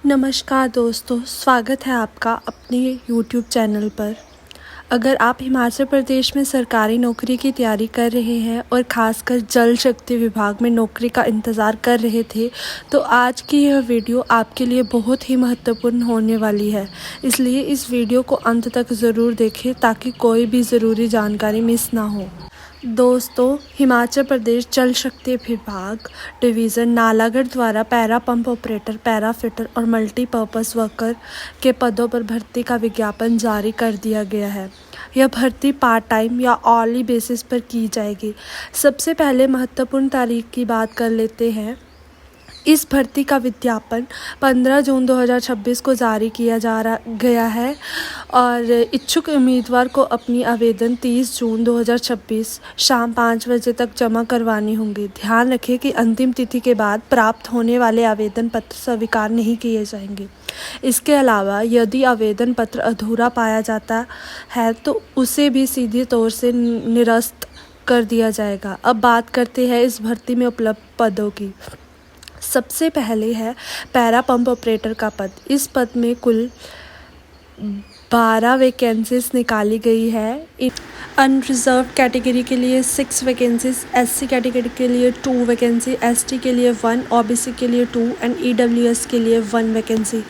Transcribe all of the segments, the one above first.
नमस्कार दोस्तों, स्वागत है आपका अपने YouTube चैनल पर। अगर आप हिमाचल प्रदेश में सरकारी नौकरी की तैयारी कर रहे हैं और ख़ासकर जल शक्ति विभाग में नौकरी का इंतज़ार कर रहे थे, तो आज की यह वीडियो आपके लिए बहुत ही महत्वपूर्ण होने वाली है। इसलिए इस वीडियो को अंत तक ज़रूर देखें ताकि कोई भी ज़रूरी जानकारी मिस ना हो। दोस्तों, हिमाचल प्रदेश जल शक्ति विभाग डिवीज़न नालागढ़ द्वारा para pump operator, para fitter और मल्टीपर्पज़ वर्कर के पदों पर भर्ती का विज्ञापन जारी कर दिया गया है। यह भर्ती पार्ट टाइम या ऑर्ली बेसिस पर की जाएगी। सबसे पहले महत्वपूर्ण तारीख की बात कर लेते हैं। इस भर्ती का विज्ञापन 15 जून 2026 को जारी किया गया है और इच्छुक उम्मीदवार को अपनी आवेदन 30 जून 2026 शाम 5 बजे तक जमा करवानी होंगी। ध्यान रखें कि अंतिम तिथि के बाद प्राप्त होने वाले आवेदन पत्र स्वीकार नहीं किए जाएंगे। इसके अलावा यदि आवेदन पत्र अधूरा पाया जाता है तो उसे भी सीधे तौर से निरस्त कर दिया जाएगा। अब बात करते हैं इस भर्ती में उपलब्ध पदों की। सबसे पहले है पैरा पंप ऑपरेटर का पद। इस पद में कुल 12 वैकेंसीज निकाली गई है। अनरिजर्व कैटेगरी के लिए 6 वैकेंसीज, एससी कैटेगरी के लिए 2 वैकेंसी, एसटी के लिए 1, ओबीसी के लिए 2 एंड ईडब्ल्यूएस के लिए 1 वैकेंसी।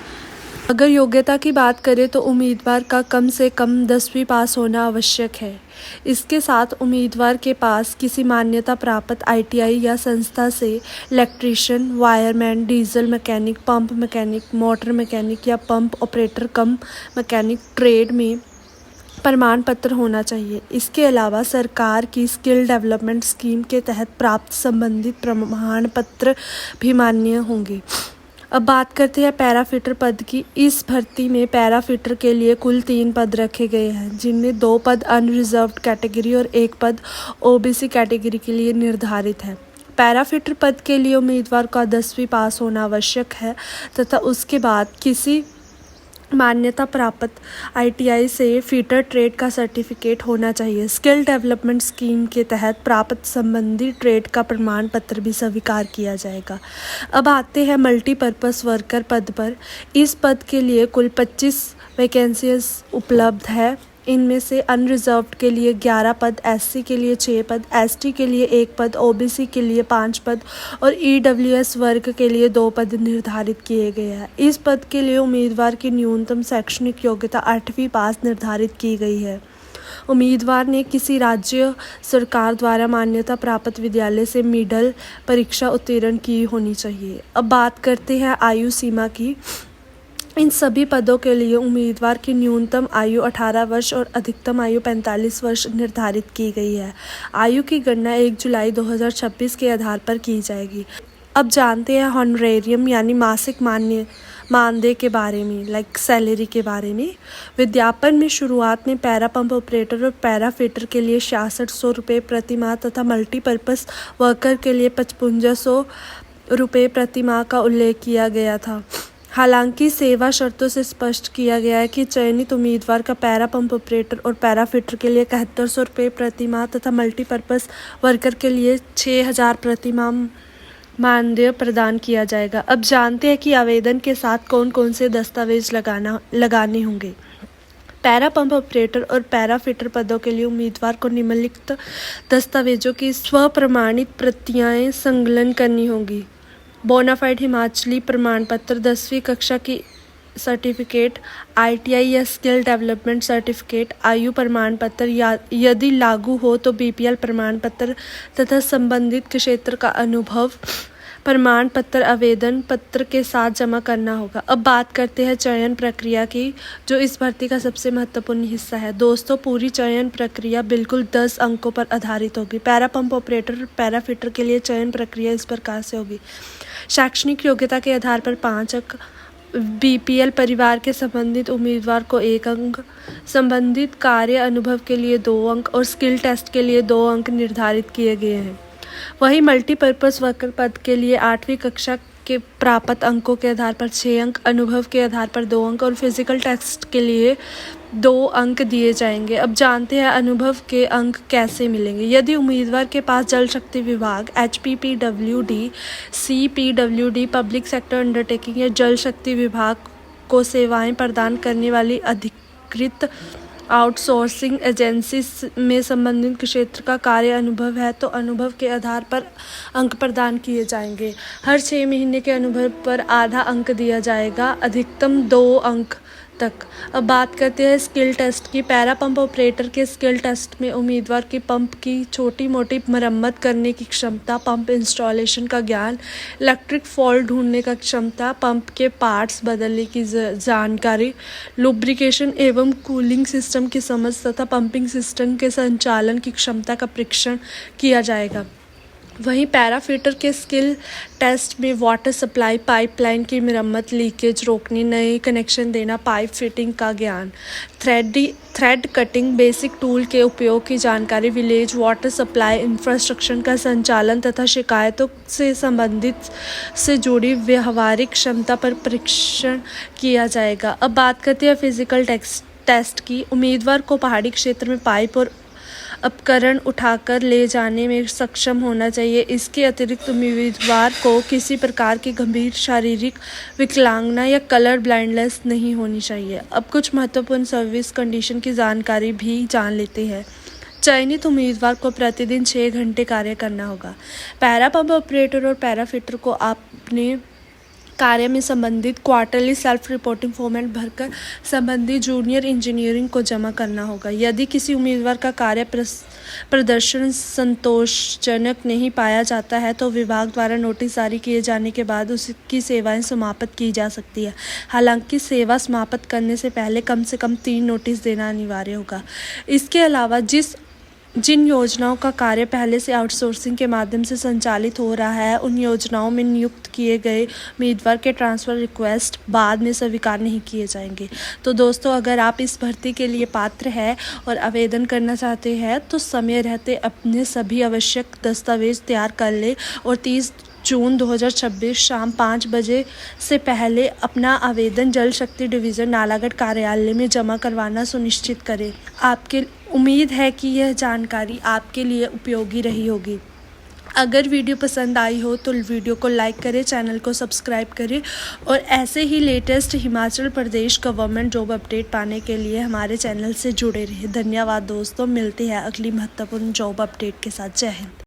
अगर योग्यता की बात करें तो उम्मीदवार का कम से कम 10वीं पास होना आवश्यक है। इसके साथ उम्मीदवार के पास किसी मान्यता प्राप्त आईटीआई या संस्था से electrician, wireman, diesel mechanic, pump mechanic, motor mechanic या pump operator cum mechanic trade में प्रमाण पत्र होना चाहिए। इसके अलावा सरकार की स्किल डेवलपमेंट स्कीम के तहत प्राप्त संबंधित प्रमाण पत्र भी मान्य होंगे। अब बात करते हैं पैरा फिटर पद की। इस भर्ती में पैरा फिटर के लिए कुल 3 पद रखे गए हैं, जिनमें 2 पद अनरिजर्व्ड कैटेगरी और 1 पद ओबीसी कैटेगरी के लिए निर्धारित है। पैरा फिटर पद के लिए उम्मीदवार का 10वीं पास होना आवश्यक है तथा उसके बाद किसी मान्यता प्राप्त आईटीआई से फीटर ट्रेड का सर्टिफिकेट होना चाहिए। स्किल डेवलपमेंट स्कीम के तहत प्राप्त संबंधित ट्रेड का प्रमाण पत्र भी स्वीकार किया जाएगा। अब आते हैं मल्टीपर्पज़ वर्कर पद पर। इस पद के लिए कुल 25 वैकेंसीज उपलब्ध है। इनमें से अनरिजर्व्ड के लिए 11 पद, एससी के लिए 6 पद, एसटी के लिए 1 पद, ओबीसी के लिए 5 पद और ईडब्ल्यूएस वर्ग के लिए 2 पद निर्धारित किए गए हैं। इस पद के लिए उम्मीदवार की न्यूनतम शैक्षणिक योग्यता 8वीं पास निर्धारित की गई है। उम्मीदवार ने किसी राज्य सरकार द्वारा मान्यता प्राप्त विद्यालय से मिडल परीक्षा उत्तीर्ण की होनी चाहिए। अब बात करते हैं आयु सीमा की। इन सभी पदों के लिए उम्मीदवार की न्यूनतम आयु 18 वर्ष और अधिकतम आयु 45 वर्ष निर्धारित की गई है। आयु की गणना 1 जुलाई 2026 के आधार पर की जाएगी। अब जानते हैं हॉनरेरियम यानी मासिक मानदेय के बारे में, लाइक सैलरी के बारे में। विज्ञापन में शुरुआत में पैरा पंप ऑपरेटर और पैरा फिटर के लिए 6600 रुपये प्रति माह तथा मल्टीपर्पज़ वर्कर के लिए 5500 रुपये प्रति माह का उल्लेख किया गया था। हालांकि सेवा शर्तों से स्पष्ट किया गया है कि चयनित उम्मीदवार का पैरा पंप ऑपरेटर और पैरा फिटर के लिए 7100 रुपये प्रति माह तथा मल्टीपर्पज़ वर्कर के लिए 6000 प्रति माह मानदेय प्रदान किया जाएगा। अब जानते हैं कि आवेदन के साथ कौन कौन से दस्तावेज लगाने होंगे। पैरा पंप ऑपरेटर और पैरा फिटर पदों के लिए उम्मीदवार को निम्नलिखित दस्तावेजों की स्वप्रमाणित प्रतियां संलग्न करनी होंगी। बोनाफाइड हिमाचली प्रमाण पत्र, 10वीं कक्षा की सर्टिफिकेट, आईटीआई या स्किल डेवलपमेंट सर्टिफिकेट, आयु प्रमाण पत्र या यदि लागू हो तो बीपीएल प्रमाण पत्र तथा संबंधित क्षेत्र का अनुभव प्रमाण पत्र आवेदन पत्र के साथ जमा करना होगा। अब बात करते हैं चयन प्रक्रिया की, जो इस भर्ती का सबसे महत्वपूर्ण हिस्सा है। दोस्तों, पूरी चयन प्रक्रिया बिल्कुल 10 अंकों पर आधारित होगी। Para pump operator, para fitter के लिए चयन प्रक्रिया इस प्रकार से होगी। शैक्षणिक योग्यता के आधार पर 5 अंक, बीपीएल परिवार के संबंधित उम्मीदवार को 1 अंक, संबंधित कार्य अनुभव के लिए 2 अंक और स्किल टेस्ट के लिए 2 अंक निर्धारित किए गए हैं। वहीं मल्टीपर्पज़ वर्कर पद के लिए 8वीं कक्षा के प्राप्त अंकों के आधार पर 6 अंक, अनुभव के आधार पर 2 अंक और फिजिकल टेस्ट के लिए 2 अंक दिए जाएंगे। अब जानते हैं अनुभव के अंक कैसे मिलेंगे। यदि उम्मीदवार के पास जल शक्ति विभाग, HPPWD, CPWD, public sector undertaking या जल शक्ति विभाग को सेवाएं प्रदान करने वाली अधिकृत आउटसोर्सिंग एजेंसी में संबंधित क्षेत्र का कार्य अनुभव है तो अनुभव के आधार पर अंक प्रदान किए जाएंगे। हर 6 महीने के अनुभव पर आधा अंक दिया जाएगा, अधिकतम 2 अंक तक। अब बात करते हैं स्किल टेस्ट की। पैरा पंप ऑपरेटर के स्किल टेस्ट में उम्मीदवार की पंप की छोटी मोटी मरम्मत करने की क्षमता, पंप इंस्टॉलेशन का ज्ञान, इलेक्ट्रिक फॉल्ट ढूंढने का क्षमता, पंप के पार्ट्स बदलने की जानकारी, लुब्रिकेशन एवं कूलिंग सिस्टम की समझ तथा पंपिंग सिस्टम के संचालन की क्षमता का परीक्षण किया जाएगा। वहीं पैराफिटर के स्किल टेस्ट में वाटर सप्लाई, पाइपलाइन की मरम्मत, लीकेज रोकने, नए कनेक्शन देना, पाइप फिटिंग का ज्ञान, थ्रेड कटिंग, बेसिक टूल के उपयोग की जानकारी, विलेज वाटर सप्लाई इंफ्रास्ट्रक्चर का संचालन तथा शिकायतों से संबंधित से जुड़ी व्यवहारिक क्षमता पर परीक्षण किया जाएगा। अब बात करते हैं फिजिकल टेस्ट की। उम्मीदवार को पहाड़ी क्षेत्र में पाइप और उपकरण उठाकर ले जाने में सक्षम होना चाहिए। इसके अतिरिक्त उम्मीदवार को किसी प्रकार की गंभीर शारीरिक विकलांगता या कलर ब्लाइंडनेस नहीं होनी चाहिए। अब कुछ महत्वपूर्ण सर्विस कंडीशन की जानकारी भी जान लेते हैं। चयनित उम्मीदवार को प्रतिदिन 6 घंटे कार्य करना होगा। पैरा पंप ऑपरेटर और पैराफिटर को आपने कार्य में संबंधित क्वार्टरली सेल्फ रिपोर्टिंग फॉर्मेट भरकर संबंधित जूनियर इंजीनियरिंग को जमा करना होगा। यदि किसी उम्मीदवार का कार्य प्रदर्शन संतोषजनक नहीं पाया जाता है तो विभाग द्वारा नोटिस जारी किए जाने के बाद उसकी सेवाएं समाप्त की जा सकती है। हालांकि सेवा समाप्त करने से पहले कम से कम 3 नोटिस देना अनिवार्य होगा। इसके अलावा जिन योजनाओं का कार्य पहले से आउटसोर्सिंग के माध्यम से संचालित हो रहा है उन योजनाओं में नियुक्त किए गए उम्मीदवार के ट्रांसफ़र रिक्वेस्ट बाद में स्वीकार नहीं किए जाएंगे। तो दोस्तों, अगर आप इस भर्ती के लिए पात्र हैं और आवेदन करना चाहते हैं तो समय रहते अपने सभी आवश्यक दस्तावेज तैयार कर लें और 30 जून 2026 शाम 5 बजे से पहले अपना आवेदन जल शक्ति डिवीज़न नालागढ़ कार्यालय में जमा करवाना सुनिश्चित करें। आपके उम्मीद है कि यह जानकारी आपके लिए उपयोगी रही होगी। अगर वीडियो पसंद आई हो तो वीडियो को लाइक करें, चैनल को सब्सक्राइब करें और ऐसे ही latest Himachal Pradesh government job update पाने के लिए हमारे चैनल से जुड़े रहें। धन्यवाद दोस्तों, मिलते हैं अगली महत्वपूर्ण जॉब अपडेट के साथ। जय हिंद।